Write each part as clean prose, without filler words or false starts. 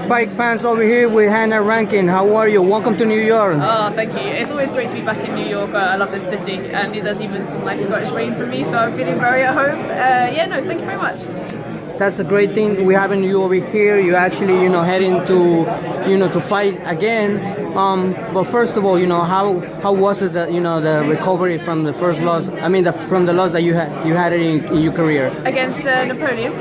fight fans over here with Hanna Rankin. How are you? Welcome to New York. Oh, thank you. It's always great to be back in New York. I love this city, and there's even some nice Scottish rain for me, so I'm feeling very at home. Thank you very much. That's a great thing. We having you over here. You actually, heading to, to fight again. But first of all, how was it that, the recovery from the first loss? I mean, from the loss that you had it in your career against Napoleon.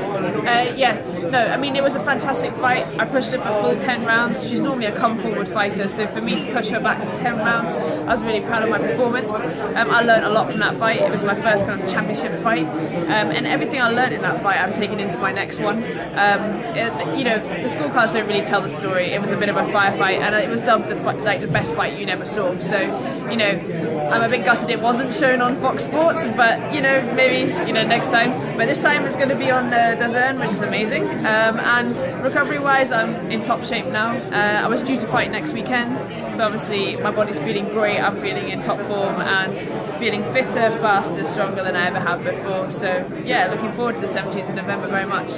It was a fantastic fight. I pushed her for full 10 rounds. She's normally a come-forward fighter, so for me to push her back for 10 rounds, I was really proud of my performance. I learned a lot from that fight. It was my first kind of championship fight, and everything I learned in that fight, I'm taking into my next one. The scorecards don't really tell the story. It was a bit of a firefight, and it was dubbed the best fight you never saw. So, I'm a bit gutted it wasn't shown on Fox Sports, but maybe next time. But this time it's going to be on the DAZN, which is amazing. And recovery-wise, I'm in top shape now. I was due to fight next weekend, so obviously my body's feeling great. I'm feeling in top form and feeling fitter, faster, stronger than I ever have before. So yeah, looking forward to the 17th of November very much.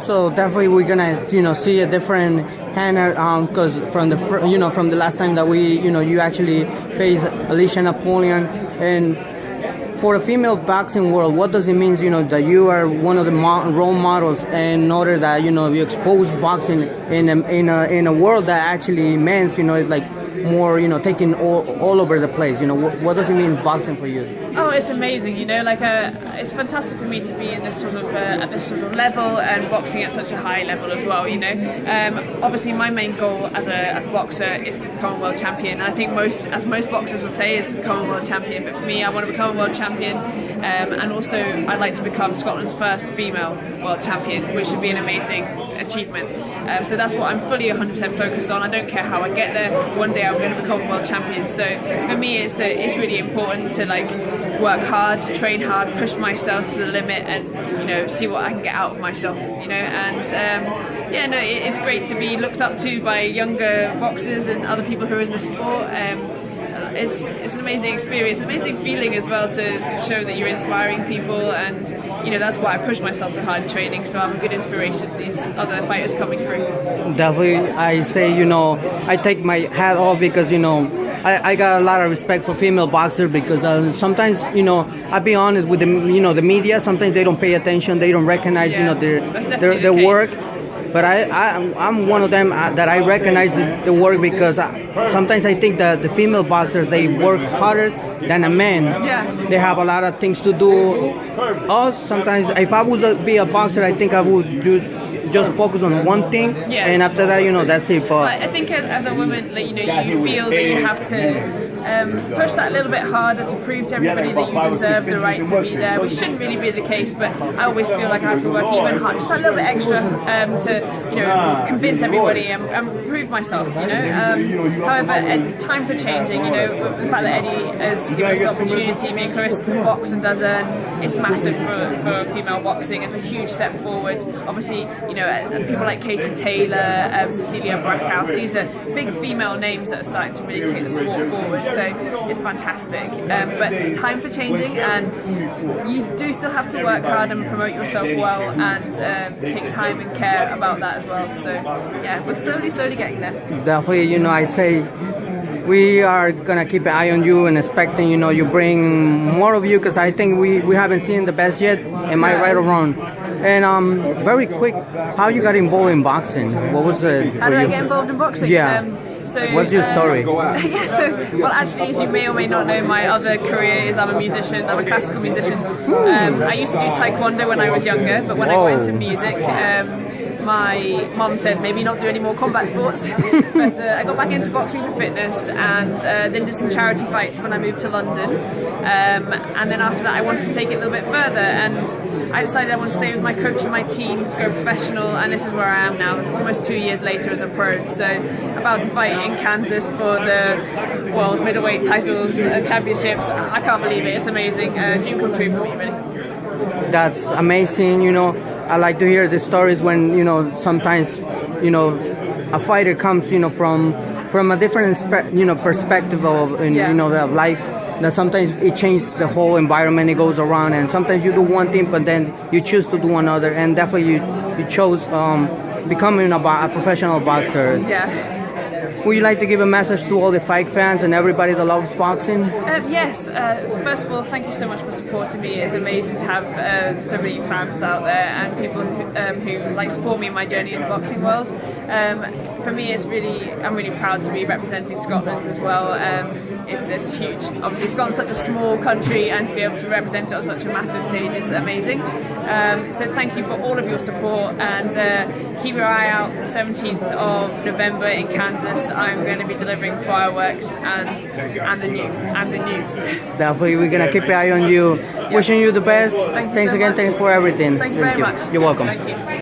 So definitely we're gonna see a different Hanna, because from the last time that you actually faced Alicia Napoleon. And for the female boxing world, what does it mean that you are one of the role models, in order that you expose boxing in a world that actually men's is like more taking all over the place? What does it mean boxing for you? Oh, it's amazing. It's fantastic for me to be in this sort of at this sort of level, and boxing at such a high level as well. Obviously my main goal as a boxer is to become a world champion, and I think most boxers would say is to become a world champion. But for me, I want to become a world champion, and also I'd like to become Scotland's first female world champion, which would be an amazing achievement. So that's what I'm fully 100% focused on. I don't care how I get there. One day I'm going to become a world champion. So for me, it's really important to work hard, train hard, push myself to the limit, and see what I can get out of myself. It's great to be looked up to by younger boxers and other people who are in the sport. It's an amazing experience, an amazing feeling as well, to show that you're inspiring people, and that's why I push myself so hard in training, so I'm a good inspiration to these other fighters coming through. Definitely, I say I take my hat off, because I got a lot of respect for female boxers, because sometimes I'll be honest with the the media, sometimes they don't pay attention, they don't recognize their work. But I'm one of them that I recognize the work, because sometimes I think that the female boxers, they work harder than a man. Yeah. They have a lot of things to do. Sometimes if I would be a boxer, I think I would just focus on one thing, and after that, that's it. But I think as a woman, you feel that you have to push that a little bit harder to prove to everybody that you deserve the right to be there, which shouldn't really be the case, but I always feel like I have to work even harder, just a little bit extra, to convince everybody and prove myself. However, times are changing. The fact that Eddie has given us the opportunity, me and Claressa, to box and DAZN, it's massive for female boxing. It's a huge step forward. Obviously, people like Katie Taylor, Cecilia Brackhouse, these are big female names that are starting to really take the sport forward. So it's fantastic. But times are changing, and you do still have to work hard and promote yourself well, and take time and care about that as well. So yeah, we're slowly getting there. Definitely, I say we are gonna keep an eye on you, and expecting you bring more of you, because I think we haven't seen the best yet. Am I right or wrong? And very quick, how you got involved in boxing? What was it? How did I get involved in boxing? Yeah. What's your story? Actually, as you may or may not know, my other career is I'm a musician. I'm a classical musician. I used to do taekwondo when I was younger, but when I got into music, my mum said maybe not do any more combat sports. But I got back into boxing for fitness, and then did some charity fights when I moved to London. And then after that, I wanted to take it a little bit further, and I decided I want to stay with my coach and my team to go professional, and this is where I am now, almost 2 years later as a pro. So about to fight in Kansas for the world middleweight titles and championships. I can't believe it. It's amazing. Dream come true for me, really. That's amazing. I like to hear the stories when sometimes a fighter comes from a different perspective of of life, that sometimes it changes the whole environment it goes around, and sometimes you do one thing but then you choose to do another, and definitely you chose becoming a professional boxer. Yeah. Would you like to give a message to all the fight fans and everybody that loves boxing? Yes. First of all, thank you so much for supporting me. It's amazing to have so many fans out there and people who like support me in my journey in the boxing world. For me, I'm really proud to be representing Scotland as well. It's huge. Obviously, Scotland's such a small country, and to be able to represent it on such a massive stage is amazing. So thank you for all of your support, and keep your eye out. 17th of November in Kansas, I'm going to be delivering fireworks and the new. Definitely, we're gonna keep an eye on you. Wishing you the best. Thanks again. much. Thanks for everything. Thank you very much. You're welcome. Thank you.